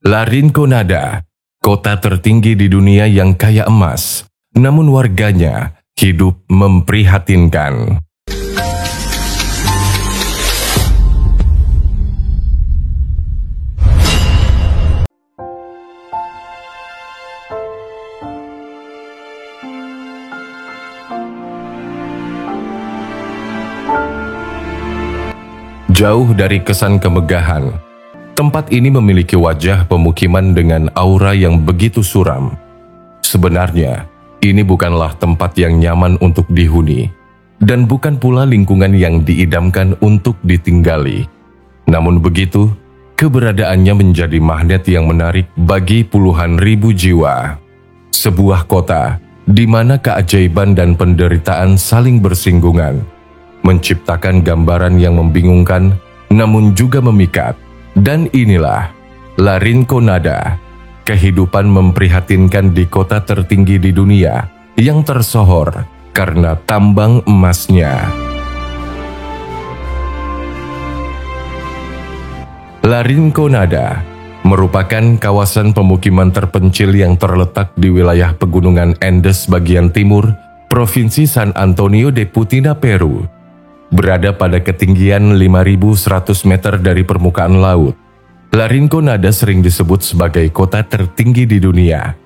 La Rinconada, kota tertinggi di dunia yang kaya emas, namun warganya hidup memprihatinkan. Jauh dari kesan kemegahan, tempat ini memiliki wajah pemukiman dengan aura yang begitu suram. Sebenarnya, ini bukanlah tempat yang nyaman untuk dihuni, dan bukan pula lingkungan yang diidamkan untuk ditinggali. Namun begitu, keberadaannya menjadi magnet yang menarik bagi puluhan ribu jiwa. Sebuah kota di mana keajaiban dan penderitaan saling bersinggungan, menciptakan gambaran yang membingungkan namun juga memikat. Dan inilah La Rinconada, kehidupan memprihatinkan di kota tertinggi di dunia yang tersohor karena tambang emasnya. La Rinconada merupakan kawasan pemukiman terpencil yang terletak di wilayah pegunungan Andes bagian timur, Provinsi San Antonio de Putina, Peru. Berada pada ketinggian 5.100 meter dari permukaan laut, La Rinconada sering disebut sebagai kota tertinggi di dunia.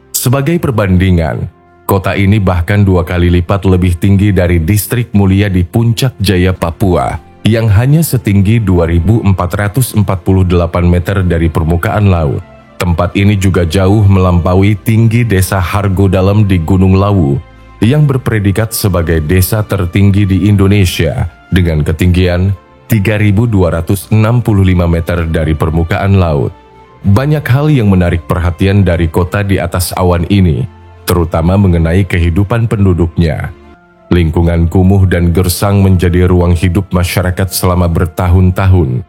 Sebagai perbandingan, kota ini bahkan 2 kali lipat lebih tinggi dari distrik Mulia di Puncak Jaya, Papua, yang hanya setinggi 2.448 meter dari permukaan laut. Tempat ini juga jauh melampaui tinggi desa Hargo Dalam di Gunung Lawu, yang berpredikat sebagai desa tertinggi di Indonesia dengan ketinggian 3.265 meter dari permukaan laut. Banyak hal yang menarik perhatian dari kota di atas awan ini, terutama mengenai kehidupan penduduknya. Lingkungan kumuh dan gersang menjadi ruang hidup masyarakat selama bertahun-tahun.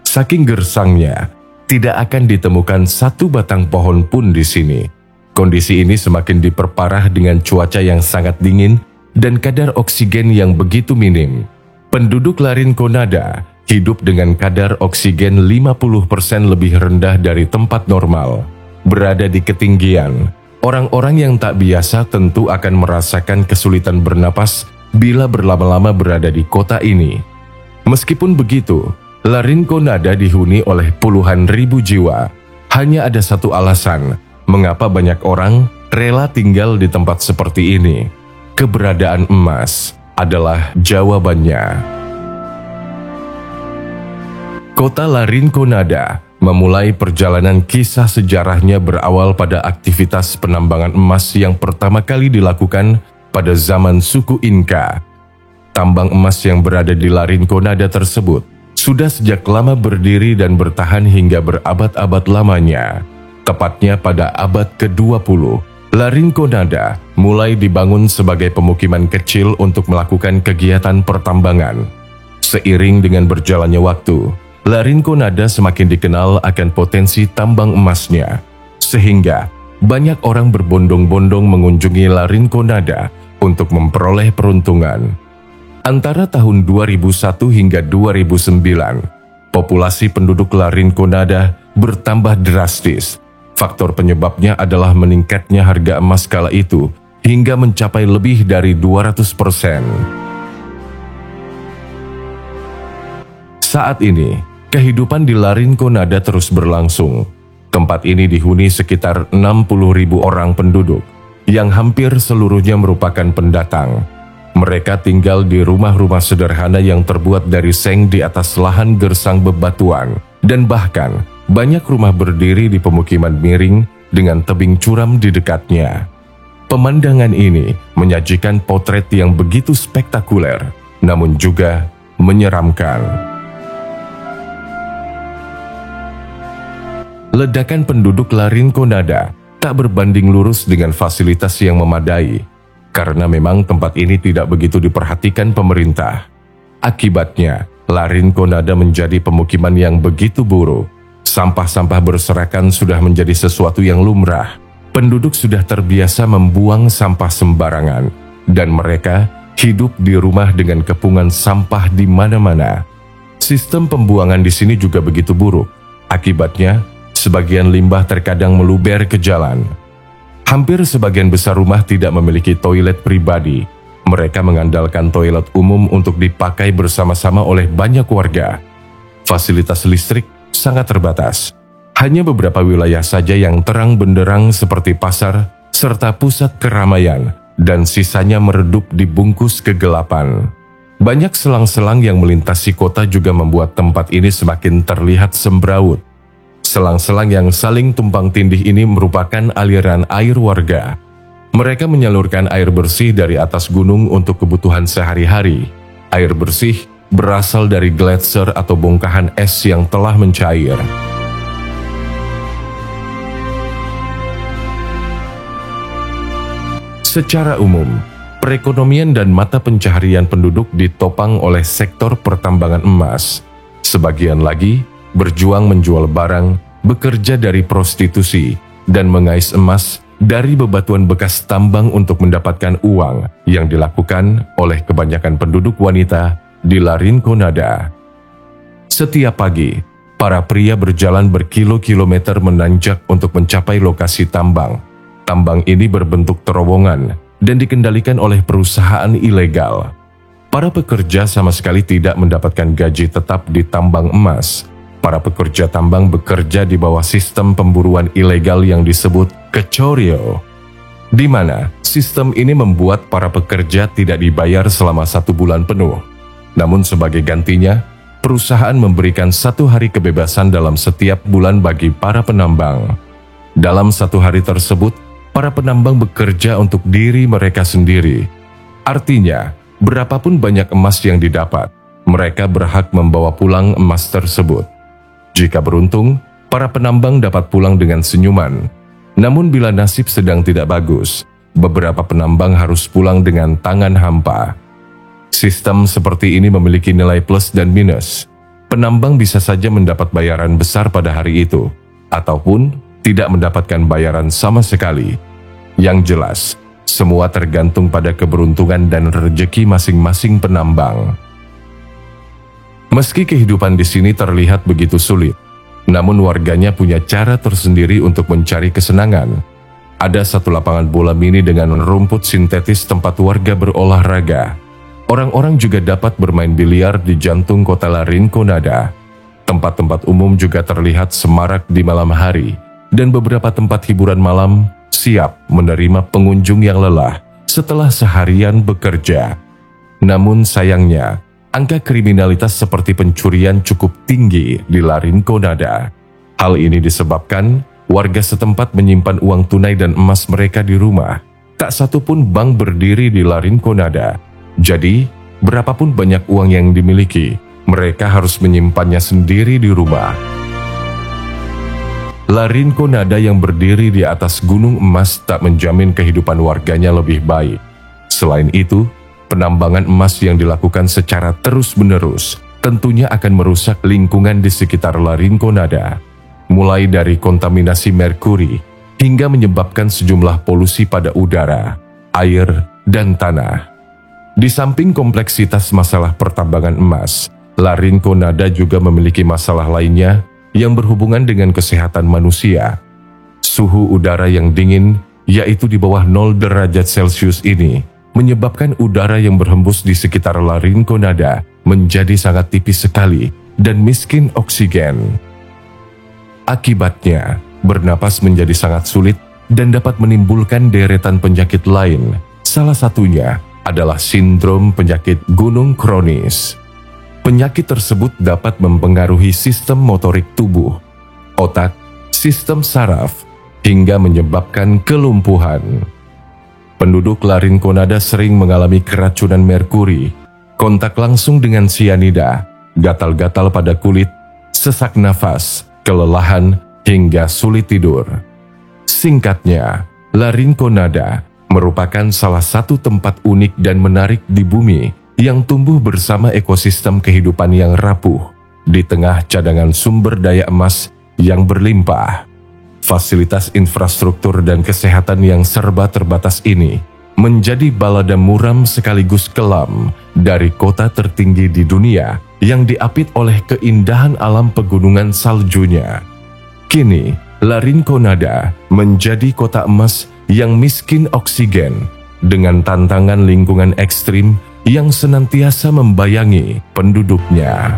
Saking gersangnya, tidak akan ditemukan satu batang pohon pun di sini. Kondisi ini semakin diperparah dengan cuaca yang sangat dingin dan kadar oksigen yang begitu minim. Penduduk La Rinconada hidup dengan kadar oksigen 50% lebih rendah dari tempat normal. Berada di ketinggian, orang-orang yang tak biasa tentu akan merasakan kesulitan bernapas bila berlama-lama berada di kota ini. Meskipun begitu, La Rinconada dihuni oleh puluhan ribu jiwa. Hanya ada satu alasan mengapa banyak orang rela tinggal di tempat seperti ini. Keberadaan emas adalah jawabannya. Kota La Rinconada memulai perjalanan kisah sejarahnya berawal pada aktivitas penambangan emas yang pertama kali dilakukan pada zaman suku Inca. Tambang emas yang berada di La Rinconada tersebut sudah sejak lama berdiri dan bertahan hingga berabad-abad lamanya. Tepatnya pada abad ke-20, La Rinconada mulai dibangun sebagai pemukiman kecil untuk melakukan kegiatan pertambangan. Seiring dengan berjalannya waktu, La Rinconada semakin dikenal akan potensi tambang emasnya, sehingga banyak orang berbondong-bondong mengunjungi La Rinconada untuk memperoleh peruntungan. Antara tahun 2001 hingga 2009, populasi penduduk La Rinconada bertambah drastis. Faktor penyebabnya adalah meningkatnya harga emas kala itu hingga mencapai lebih dari 200%. Saat ini, kehidupan di La Rinconada terus berlangsung. Tempat ini dihuni sekitar 60.000 orang penduduk, yang hampir seluruhnya merupakan pendatang. Mereka tinggal di rumah-rumah sederhana yang terbuat dari seng di atas lahan gersang bebatuan, dan bahkan banyak rumah berdiri di pemukiman miring dengan tebing curam di dekatnya. Pemandangan ini menyajikan potret yang begitu spektakuler, namun juga menyeramkan. Ledakan penduduk La Rinconada tak berbanding lurus dengan fasilitas yang memadai, karena memang tempat ini tidak begitu diperhatikan pemerintah. Akibatnya, La Rinconada menjadi pemukiman yang begitu buruk. Sampah-sampah berserakan sudah menjadi sesuatu yang lumrah. Penduduk sudah terbiasa membuang sampah sembarangan, dan mereka hidup di rumah dengan kepungan sampah di mana-mana. Sistem pembuangan di sini juga begitu buruk. Akibatnya, Sebagian limbah terkadang meluber ke jalan. Hampir sebagian besar rumah tidak memiliki toilet pribadi. Mereka mengandalkan toilet umum untuk dipakai bersama-sama oleh banyak warga. Fasilitas listrik sangat terbatas. Hanya beberapa wilayah saja yang terang benderang seperti pasar, serta pusat keramaian, dan sisanya meredup dibungkus kegelapan. Banyak selang-selang yang melintasi kota juga membuat tempat ini semakin terlihat sembraut. Selang-selang yang saling tumpang tindih ini merupakan aliran air warga. Mereka menyalurkan air bersih dari atas gunung untuk kebutuhan sehari-hari. Air bersih berasal dari gletser atau bongkahan es yang telah mencair. Secara umum, perekonomian dan mata pencaharian penduduk ditopang oleh sektor pertambangan emas. Sebagian lagi berjuang menjual barang, bekerja dari prostitusi, dan mengais emas dari bebatuan bekas tambang untuk mendapatkan uang yang dilakukan oleh kebanyakan penduduk wanita di Larinconada. Setiap pagi, para pria berjalan berkilo-kilometer menanjak untuk mencapai lokasi tambang. Tambang ini berbentuk terowongan dan dikendalikan oleh perusahaan ilegal. Para pekerja sama sekali tidak mendapatkan gaji tetap di tambang emas. Para pekerja tambang bekerja di bawah sistem pemburuan ilegal yang disebut kecorio, di mana sistem ini membuat para pekerja tidak dibayar selama 1 bulan penuh. Namun sebagai gantinya, perusahaan memberikan 1 hari kebebasan dalam setiap bulan bagi para penambang. Dalam 1 hari tersebut, para penambang bekerja untuk diri mereka sendiri. Artinya, berapapun banyak emas yang didapat, mereka berhak membawa pulang emas tersebut. Jika beruntung, para penambang dapat pulang dengan senyuman. Namun bila nasib sedang tidak bagus, beberapa penambang harus pulang dengan tangan hampa. Sistem seperti ini memiliki nilai plus dan minus. Penambang bisa saja mendapat bayaran besar pada hari itu, ataupun tidak mendapatkan bayaran sama sekali. Yang jelas, semua tergantung pada keberuntungan dan rezeki masing-masing penambang. Meski kehidupan di sini terlihat begitu sulit, namun warganya punya cara tersendiri untuk mencari kesenangan. Ada 1 lapangan bola mini dengan rumput sintetis tempat warga berolahraga. Orang-orang juga dapat bermain biliar di jantung kota Larinconada. Tempat-tempat umum juga terlihat semarak di malam hari, dan beberapa tempat hiburan malam siap menerima pengunjung yang lelah setelah seharian bekerja. Namun sayangnya, angka kriminalitas seperti pencurian cukup tinggi di Larinconada. Hal ini disebabkan warga setempat menyimpan uang tunai dan emas mereka di rumah. Tak satu pun bank berdiri di Larinconada. Jadi, berapapun banyak uang yang dimiliki, mereka harus menyimpannya sendiri di rumah. Larinconada yang berdiri di atas gunung emas tak menjamin kehidupan warganya lebih baik. Selain itu, penambangan emas yang dilakukan secara terus-menerus tentunya akan merusak lingkungan di sekitar Larinconada, mulai dari kontaminasi merkuri hingga menyebabkan sejumlah polusi pada udara, air, dan tanah. Di samping kompleksitas masalah pertambangan emas, Larinconada juga memiliki masalah lainnya yang berhubungan dengan kesehatan manusia. Suhu udara yang dingin, yaitu di bawah 0 derajat Celcius ini, menyebabkan udara yang berhembus di sekitar Larinconada menjadi sangat tipis sekali dan miskin oksigen. Akibatnya, bernapas menjadi sangat sulit dan dapat menimbulkan deretan penyakit lain. Salah satunya adalah sindrom penyakit gunung kronis. Penyakit tersebut dapat mempengaruhi sistem motorik tubuh, otak, sistem saraf, hingga menyebabkan kelumpuhan. Penduduk Larinconada sering mengalami keracunan merkuri, kontak langsung dengan sianida, gatal-gatal pada kulit, sesak nafas, kelelahan, hingga sulit tidur. Singkatnya, Larinconada merupakan salah satu tempat unik dan menarik di bumi yang tumbuh bersama ekosistem kehidupan yang rapuh di tengah cadangan sumber daya emas yang berlimpah. Fasilitas infrastruktur dan kesehatan yang serba terbatas ini menjadi balada muram sekaligus kelam dari kota tertinggi di dunia yang diapit oleh keindahan alam pegunungan saljunya. Kini, La Rinconada menjadi kota emas yang miskin oksigen dengan tantangan lingkungan ekstrim yang senantiasa membayangi penduduknya.